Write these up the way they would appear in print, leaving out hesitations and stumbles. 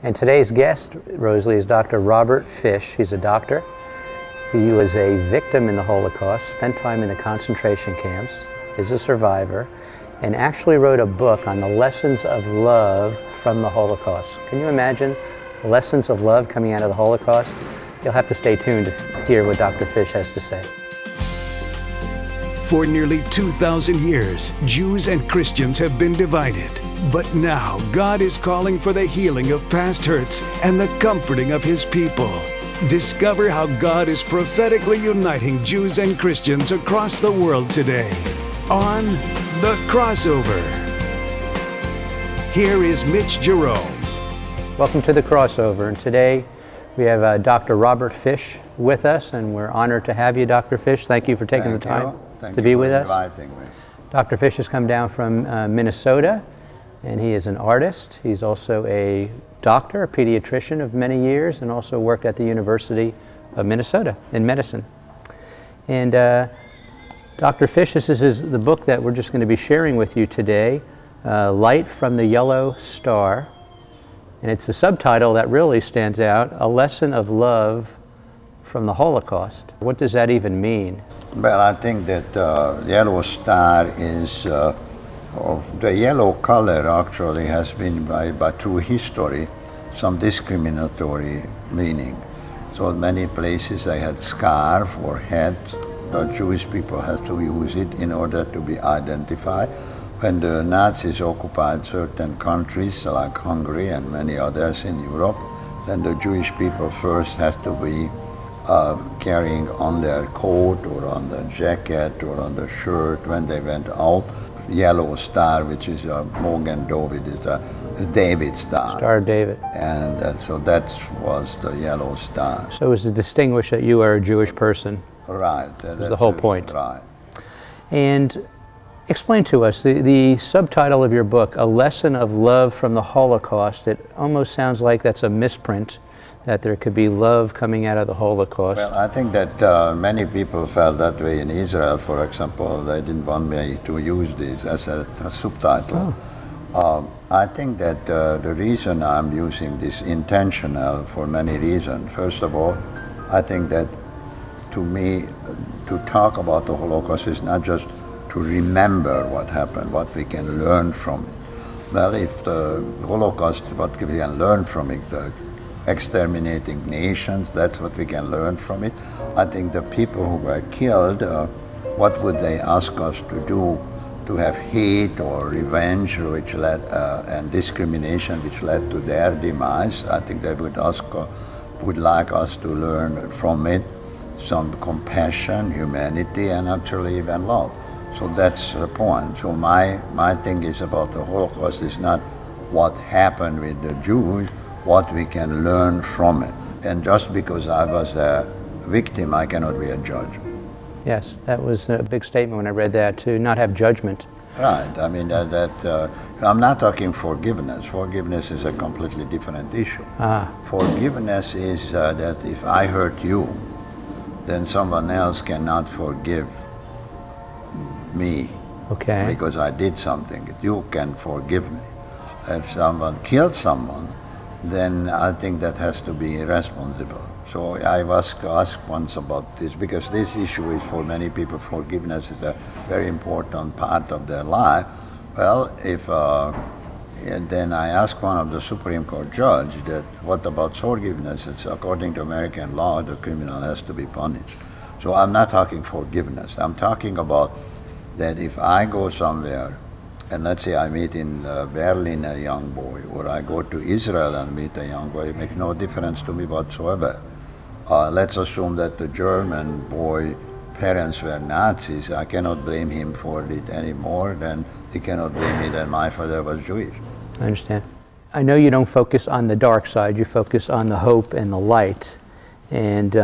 And today's guest, Rosalie, is Dr. Robert Fish. He's a doctor. He was a victim in the Holocaust, spent time in the concentration camps, is a survivor, and actually wrote a book on the lessons of love from the Holocaust. Can you imagine lessons of love coming out of the Holocaust? You'll have to stay tuned to hear what Dr. Fish has to say. For nearly 2,000 years, Jews and Christians have been divided. But now, God is calling for the healing of past hurts and the comforting of His people. Discover how God is prophetically uniting Jews and Christians across the world today on The Crossover. Here is Mitch Jerome. Welcome to The Crossover, and today we have Dr. Robert Fish with us, and we're honored to have you, Dr. Fish. Thank you for taking the time to be with us. Inviting me. Dr. Fish has come down from Minnesota, and he is an artist. He's also a doctor, a pediatrician of many years, and also worked at the University of Minnesota in medicine. And Dr. Fish, this is the book that we're just going to be sharing with you today, Light from the Yellow Star. And it's a subtitle that really stands out, A Lesson of Love from the Holocaust. What does that even mean? Well, I think that yellow star is, of the yellow color actually has been by through history some discriminatory meaning. So in many places they had scarf or hat. The Jewish people had to use it in order to be identified. When the Nazis occupied certain countries like Hungary and many others in Europe, then the Jewish people first had to be carrying on their coat or on the jacket or on the shirt when they went out, yellow star, which is a Mogen David, is a David star. Star of David. And so that was the yellow star. So it was to distinguish that you are a Jewish person. Right. That's the whole point. Right. And explain to us the subtitle of your book, A Lesson of Love from the Holocaust. It almost sounds like that's a misprint, that there could be love coming out of the Holocaust. Well, I think that many people felt that way in Israel, for example. They didn't want me to use this as a subtitle. Oh. I think that the reason I'm using this intentional for many reasons. First of all, I think that to me, to talk about the Holocaust is not just to remember what happened, what we can learn from it. Well, if the Holocaust, what we can learn from it, the exterminating nations, that's what we can learn from it. I think the people who were killed, what would they ask us to do to have hate or revenge which led, and discrimination which led to their demise? I think they would like us to learn from it some compassion, humanity, and actually even love. So that's the point. So my thing is about the Holocaust is not what happened with the Jews, what we can learn from it. And just because I was a victim, I cannot be a judge. Yes, that was a big statement when I read that, to not have judgment. Right. I mean, I'm not talking forgiveness. Forgiveness is a completely different issue. Forgiveness is that if I hurt you, then someone else cannot forgive me. Okay. Because I did something. You can forgive me. If someone killed someone, then I think that has to be irresponsible. So I was asked once about this, because this issue is for many people, forgiveness is a very important part of their life. Well, and then I asked one of the Supreme Court judge that, what about forgiveness? It's according to American law, the criminal has to be punished. So I'm not talking forgiveness. I'm talking about that if I go somewhere, and let's say I meet in Berlin a young boy, or I go to Israel and meet a young boy, it makes no difference to me whatsoever. Let's assume that the German boy parents were Nazis. I cannot blame him for it anymore, then he cannot blame me that my father was Jewish. I understand. I know you don't focus on the dark side, you focus on the hope and the light. And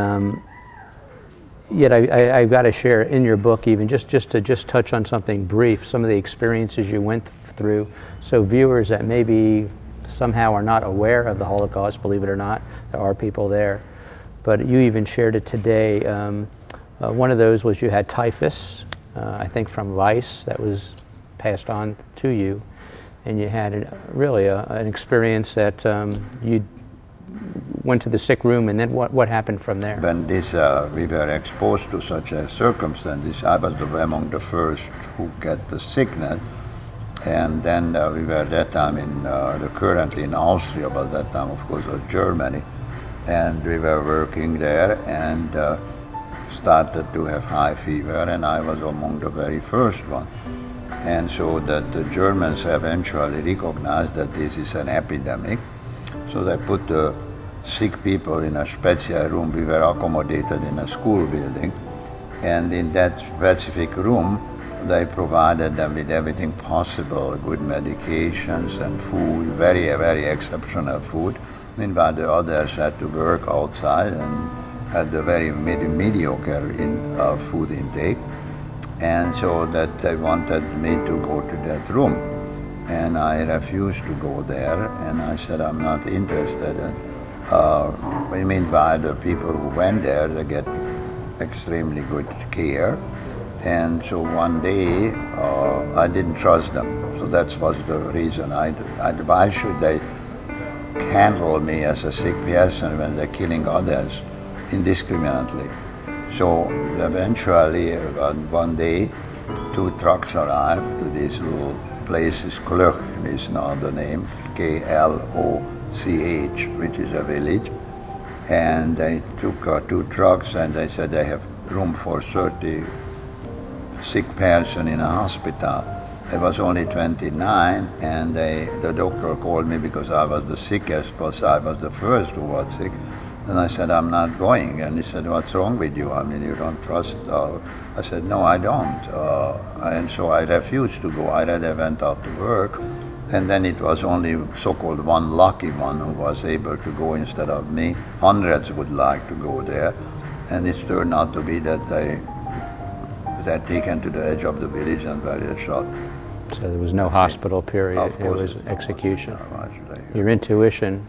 yet I've got to share in your book, even just to touch on something brief, some of the experiences you went through, so viewers that maybe somehow are not aware of the Holocaust, believe it or not, there are people there. But you even shared it today. One of those was you had typhus, I think from lice, that was passed on to you. and you had really an experience that you went to the sick room, and then what happened from there? When we were exposed to such a circumstances, I was among the first who get the sickness, and then we were at that time currently in Austria, but that time of course was Germany, and we were working there and started to have high fever, and I was among the very first one. And so that the Germans eventually recognized that this is an epidemic, so they put the sick people in a special room. We were accommodated in a school building, and in that specific room they provided them with everything possible, good medications and food, very, very exceptional food. Meanwhile the others had to work outside and had a very mediocre food intake. And so that they wanted me to go to that room, and I refused to go there, and I said I'm not interested. Meanwhile the people who went there, they get extremely good care, and so one day I didn't trust them. So that was the reason. Why should they handle me as a sick person when they're killing others indiscriminately? So eventually, one day, 2 trucks arrived to this little place. Kloch is now the name, K-L-O-C-H, which is a village. And they took 2 trucks, and they said they have room for 30 sick person in a hospital. I was only 29, and the doctor called me because I was the sickest, plus I was the first who was sick. And I said, I'm not going. And he said, what's wrong with you? I mean, you don't trust? I said, no, I don't. And so I refused to go. I rather went out to work. And then it was only so-called one lucky one who was able to go instead of me. Hundreds would like to go there. And it turned out to be that they were taken to the edge of the village and were shot. So there was no hospital period. Of course, it was execution. No, Your intuition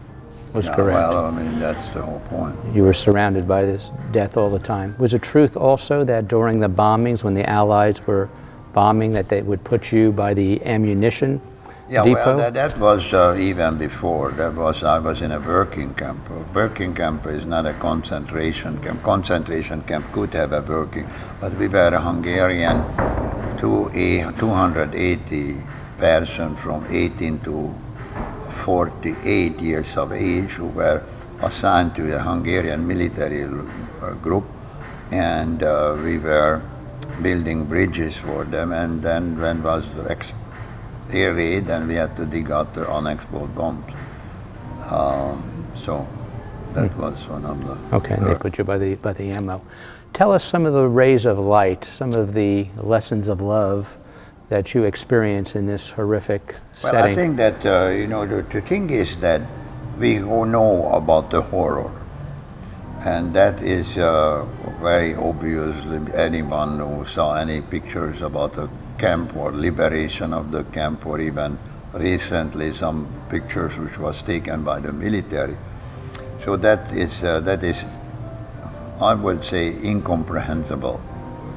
was correct. Well, I mean, that's the whole point. You were surrounded by this death all the time. Was it truth also that during the bombings, when the Allies were bombing, that they would put you by the ammunition depot? Well, that was even before. I was in a working camp. A working camp is not a concentration camp. Concentration camp could have a working, but we were a Hungarian 280 person from 18 to 48 years of age who were assigned to a Hungarian military group, and we were building bridges for them, and then when was the air raid, and we had to dig out the unexploded bombs. So that was one of the... Okay, and they put you by the ammo. Tell us some of the rays of light, some of the lessons of love that you experience in this horrific setting. Well, I think that, the thing is that we all know about the horror. And that is very obviously anyone who saw any pictures about the camp or liberation of the camp, or even recently some pictures which was taken by the military. So that is, I would say, incomprehensible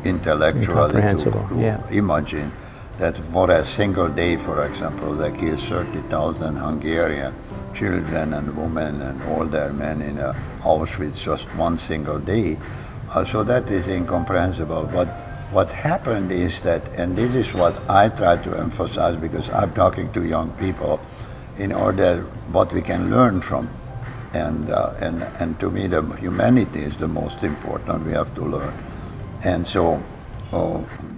intellectually to imagine that for a single day, for example, they killed 30,000 Hungarian children and women and older men in Auschwitz just one single day. So that is incomprehensible. But what happened is that, and this is what I try to emphasize because I'm talking to young people, in order what we can learn from. And to me, the humanity is the most important we have to learn. And so,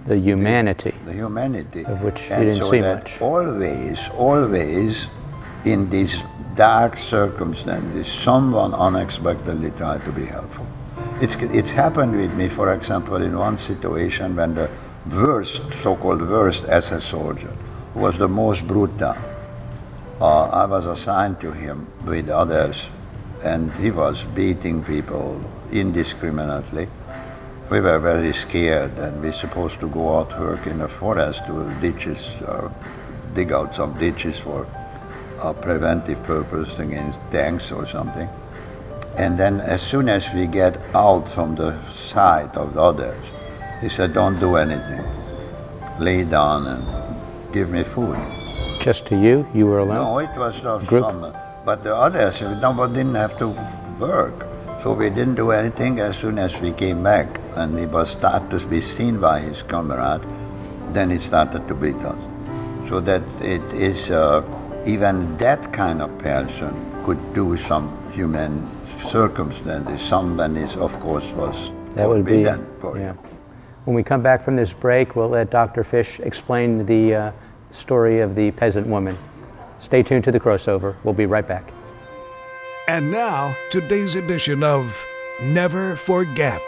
the humanity. The humanity. Of which you didn't see much. Always in these dark circumstances, someone unexpectedly tried to be helpful. It's happened with me, for example, in one situation when the worst, so-called worst SS soldier, who was the most brutal, I was assigned to him with others, and he was beating people indiscriminately. We were very scared, and we were supposed to go out work in the forest to ditches, dig out some ditches for a preventive purpose against tanks or something. And then as soon as we get out from the sight of the others, he said, don't do anything. Lay down and give me food. Just to you? You were alone? No, it was not Group? some, but the others, nobody didn't have to work. So we didn't do anything. As soon as we came back and he was started to be seen by his comrade, then he started to beat us. So that it is, even that kind of person could do some human circumstances. Someone is, of course, was that would be forbidden for yeah. you. When we come back from this break, we'll let Dr. Fish explain the story of the peasant woman. Stay tuned to the crossover. We'll be right back. And now, today's edition of Never Forget.